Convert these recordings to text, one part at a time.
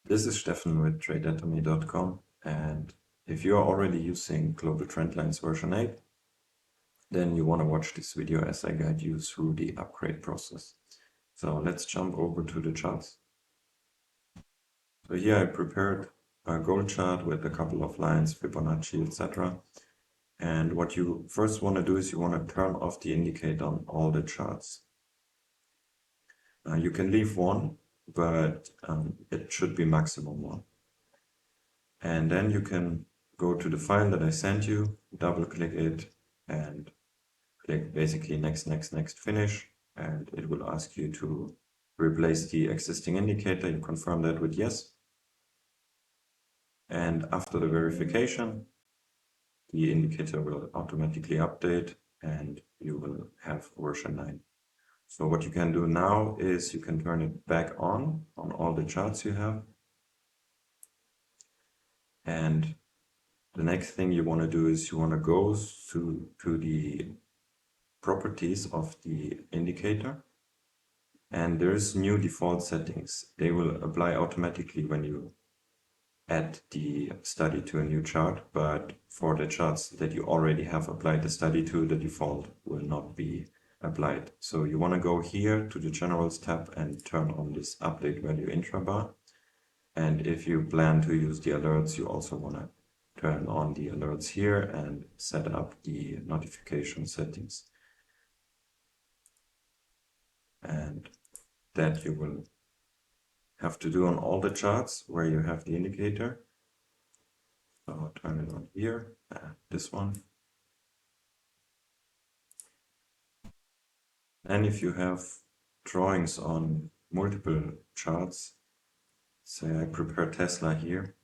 This is Stefan with TradeAtomy.com, and if you are already using Global TrendLines version 8, then you want to watch this video as I guide you through the upgrade process. So let's jump over to the charts. So here I prepared a gold chart with a couple of lines, Fibonacci, etc. And what you first want to do is you want to turn off the indicator on all the charts. You can leave one, but it should be maximum one. And then you can go to the file that I sent you, double click it, and click basically next, finish, and it will ask you to replace the existing indicator. You confirm that with yes. And after the verification, the indicator will automatically update and you will have version 9. So what you can do now is you can turn it back on all the charts you have. And the next thing you want to do is you want to go to the properties of the indicator, and there's new default settings. They will apply automatically when you add the study to a new chart, but for the charts that you already have applied the study to, the default will not be applied. So you want to go here to the Generals tab and turn on this update value intrabar. And if you plan to use the alerts, you also want to turn on the alerts here and set up the notification settings. And that you will have to do on all the charts where you have the indicator. So I'll turn it on here, this one. And if you have drawings on multiple charts, say I prepare Tesla here,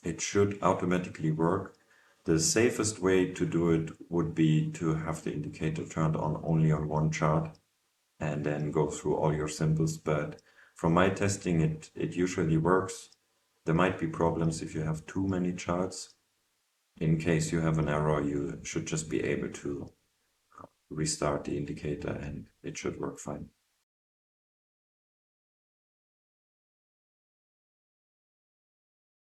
it should automatically work. The safest way to do it would be to have the indicator turned on only on one chart and then go through all your symbols. But from my testing, it usually works. There might be problems if you have too many charts. In case you have an error, you should just be able to restart the indicator and it should work fine.